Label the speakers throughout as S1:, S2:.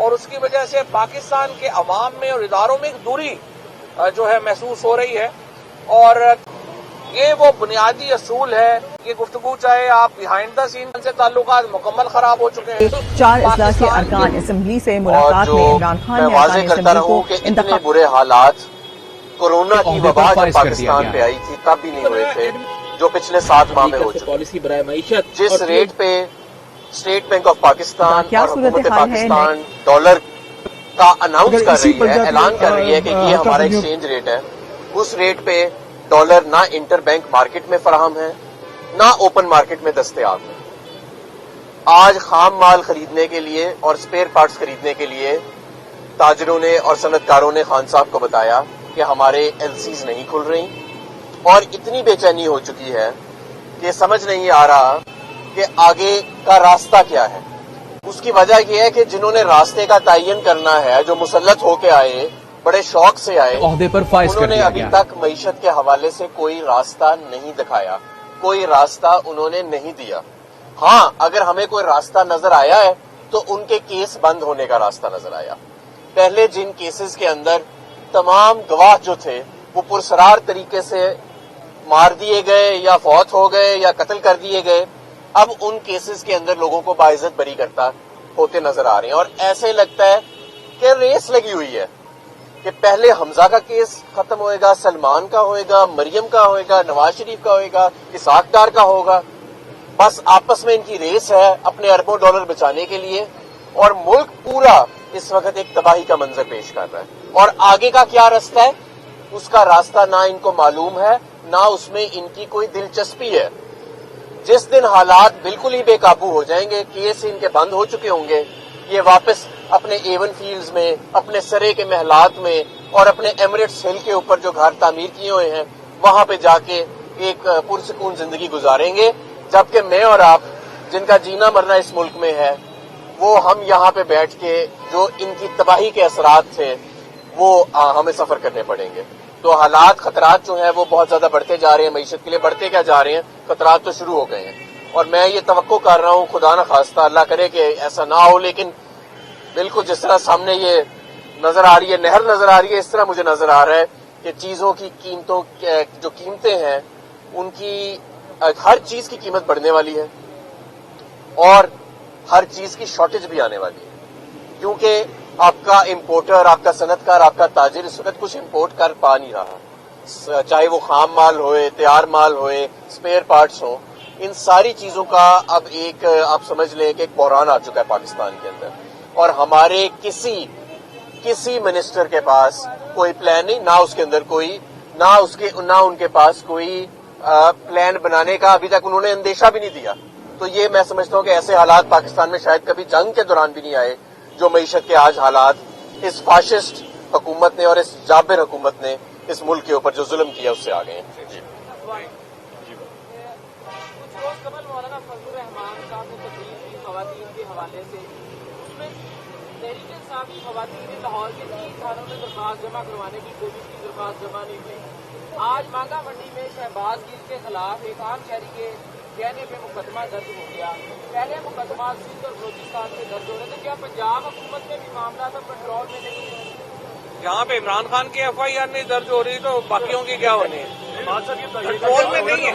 S1: اور اس کی وجہ سے پاکستان کے عوام میں اور اداروں میں ایک دوری جو ہے محسوس ہو رہی ہے، اور یہ وہ بنیادی اصول ہے کہ گفتگو چاہے آپ بیہائنڈ دا سین سے تعلقات مکمل خراب ہو چکے ہیں۔
S2: 4 اضلاع کے ارکان اسمبلی سے ملاقات میں عمران خان نے ارکان اسمبلی کو
S3: اتنے برے حالات کورونا کی وبا جب پاکستان پہ آئی تھی تب بھی نہیں ہوئے تھے جو پچھلے 7 ماہ میں ہو چکے۔ جس ریٹ پہ اسٹیٹ بینک آف پاکستان اور حکومت پاکستان ڈالر کا اناؤنس کر رہی ہے، اعلان کر رہی ہے کہ یہ ہمارا ایکسچینج ریٹ ہے، اس ریٹ پہ ڈالر نہ انٹر بینک مارکیٹ میں فراہم ہے نہ اوپن مارکیٹ میں دستیاب ہے۔ آج خام مال خریدنے کے لیے اور اسپیئر پارٹس خریدنے کے لیے تاجروں نے اور صنعت کاروں نے خان صاحب کو بتایا کہ ہمارے ایل سیز نہیں کھل رہی، اور اتنی بے چینی ہو چکی ہے کہ سمجھ نہیں آ رہا کہ آگے کا راستہ کیا ہے۔ اس کی وجہ یہ ہے کہ جنہوں نے راستے کا تعین کرنا ہے، جو مسلط ہو کے آئے، بڑے شوق سے آئے، انہوں نے ابھی تک معیشت کے حوالے سے کوئی راستہ نہیں دکھایا، کوئی راستہ انہوں نے نہیں دیا۔ ہاں، اگر ہمیں کوئی راستہ نظر آیا ہے تو ان کے کیس بند ہونے کا راستہ نظر آیا۔ پہلے جن کیسز کے اندر تمام گواہ جو تھے وہ پرسرار طریقے سے مار دیے گئے یا فوت ہو گئے یا قتل کر دیے گئے، اب ان کیسز کے اندر لوگوں کو باعزت بری کرتا ہوتے نظر آ رہے ہیں، اور ایسے لگتا ہے کہ ریس لگی ہوئی ہے کہ پہلے حمزہ کا کیس ختم ہوئے گا، سلمان کا ہوئے گا، مریم کا ہوئے گا، نواز شریف کا ہوئے گا، اسحاق ڈار کا ہوگا۔ بس آپس میں ان کی ریس ہے اپنے اربوں ڈالر بچانے کے لیے، اور ملک پورا اس وقت ایک تباہی کا منظر پیش کر رہا ہے۔ اور آگے کا کیا راستہ ہے، اس کا راستہ نہ ان کو معلوم ہے، نہ اس میں ان کی کوئی دلچسپی ہے۔ جس دن حالات بالکل ہی بے قابو ہو جائیں گے، کیس ان کے بند ہو چکے ہوں گے، یہ واپس اپنے ایون فیلڈز میں، اپنے سرے کے محلات میں اور اپنے ایمریٹس ہل کے اوپر جو گھر تعمیر کیے ہوئے ہیں وہاں پہ جا کے ایک پرسکون زندگی گزاریں گے، جبکہ میں اور آپ جن کا جینا مرنا اس ملک میں ہے، وہ ہم یہاں پہ بیٹھ کے جو ان کی تباہی کے اثرات تھے وہ ہمیں سفر کرنے پڑیں گے۔ تو حالات، خطرات جو ہیں وہ بہت زیادہ بڑھتے جا رہے ہیں، معیشت کے لیے بڑھتے کیا جا رہے ہیں، خطرات تو شروع ہو گئے ہیں، اور میں یہ توقع کر رہا ہوں، خدا نہ خواستہ اللہ کرے کہ ایسا نہ ہو، لیکن بالکل جس طرح سامنے یہ نظر آ رہی ہے، نہر نظر آ رہی ہے، اس طرح مجھے نظر آ رہا ہے کہ چیزوں کی قیمتوں جو قیمتیں ہیں ان کی ہر چیز کی قیمت بڑھنے والی ہے، اور ہر چیز کی شارٹیج بھی آنے والی ہے، کیونکہ آپ کا امپورٹر، آپ کا صنعت کار، آپ کا تاجر اس وقت کچھ امپورٹ کر پا نہیں رہا، چاہے وہ خام مال ہوئے، تیار مال ہوئے، اسپیئر پارٹس ہوں، ان ساری چیزوں کا اب ایک آپ سمجھ لیں کہ ایک بحران آ چکا ہے پاکستان کے اندر، اور ہمارے کسی منسٹر کے پاس کوئی پلان نہیں، نہ اس کے اندر کوئی، نہ ان کے پاس کوئی پلان بنانے کا ابھی تک انہوں نے اندیشہ بھی نہیں دیا۔ تو یہ میں سمجھتا ہوں کہ ایسے حالات پاکستان میں شاید کبھی جنگ کے دوران بھی نہیں آئے جو معیشت کے آج حالات اس فاشسٹ حکومت نے اور اس جابر حکومت نے اس ملک کے اوپر جو ظلم کیا اس سے آ گئے ہیں۔ جی
S4: کچھ روز قبل مولانا فضل الرحمان صاحب نے تقریر کی خواتین کے حوالے سے، اس میں تحریک انصاف کی خواتین نے لاہور کے 3 تھانوں میں درخواست جمع کروانے کی کوشش کی، درخواست جمع نہیں ہوئی۔ آج مانگا منڈی میں شہباز گیل کے خلاف ایک عام شہری کے کہنے پہ مقدمہ درج ہو گیا۔ پہلے مقدمہ سندھ اور بلوچستان میں درج ہو رہے تھے، کیا پنجاب حکومت میں بھی معاملات اب کنٹرول میں نہیں ہے؟
S1: جہاں پہ عمران خان کی ایف آئی آر نہیں درج ہو رہی تو باقیوں کی کیا ہونی ہے؟ کنٹرول میں نہیں ہے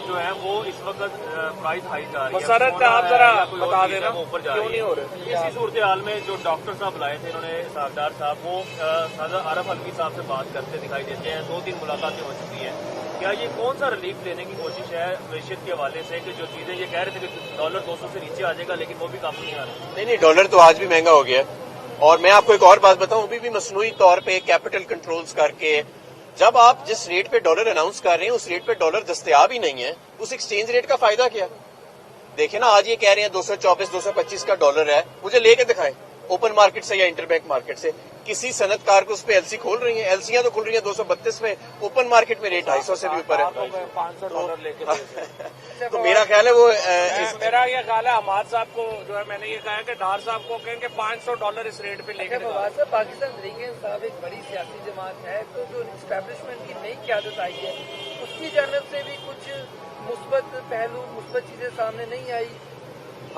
S5: جو ہے وہ اس وقت پرائز ہائی جا رہی ہے۔
S1: مسرت کا آپ ذرا بتا دینا کیوں نہیں ہو رہے؟
S5: اسی صورتحال میں جو ڈاکٹر صاحب لائے تھے، انہوں نے ساگدار صاحب، وہ عارف حلوی صاحب سے بات کرتے دکھائی دیتے ہیں، 2-3 ملاقاتیں ہو چکی ہیں۔ کیا یہ کون سا ریلیف لینے کی کوشش ہے معیشت کے حوالے سے کہ جو چیزیں یہ کہہ رہے تھے کہ ڈالر 200 سے نیچے آ جائے گا لیکن وہ بھی قابو نہیں آ رہا؟
S3: نہیں، ڈالر تو آج بھی مہنگا ہو گیا ہے، اور میں آپ کو ایک اور بات بتاؤں، ابھی بھی مصنوعی طور پہ کیپٹل کنٹرولز کر کے جب آپ جس ریٹ پہ ڈالر اناؤنس کر رہے ہیں اس ریٹ پہ ڈالر دستیاب ہی نہیں ہے، اس ایکسچینج ریٹ کا فائدہ کیا؟ دیکھیں نا، آج یہ کہہ رہے ہیں 224 225 کا ڈالر ہے، مجھے لے کے دکھائیں اوپن مارکیٹ سے یا انٹر بینک مارکیٹ سے، کسی صنعت کار کو اس پہ ایل سی کھول رہی ہیں، ایل سیاں تو کھل رہی ہیں 232 میں، اوپن مارکیٹ میں ریٹ 250 سے بھی اوپر ہے۔
S1: $500 لے کے
S3: تو میرا خیال ہے وہ
S1: میرا یہ خیال ہے حماد صاحب کو جو ہے میں نے یہ کہا کہ ڈار صاحب کو کہیں کہ $500 اس ریٹ پہ لے کے
S4: پاکستان تحریک انصاف ایک بڑی سیاسی جماعت ہے، تو جو اسٹیبلشمنٹ کی نئی قیادت آئی ہے اس کی جانب سے بھی کچھ مثبت پہلو، مثبت چیزیں سامنے نہیں آئی،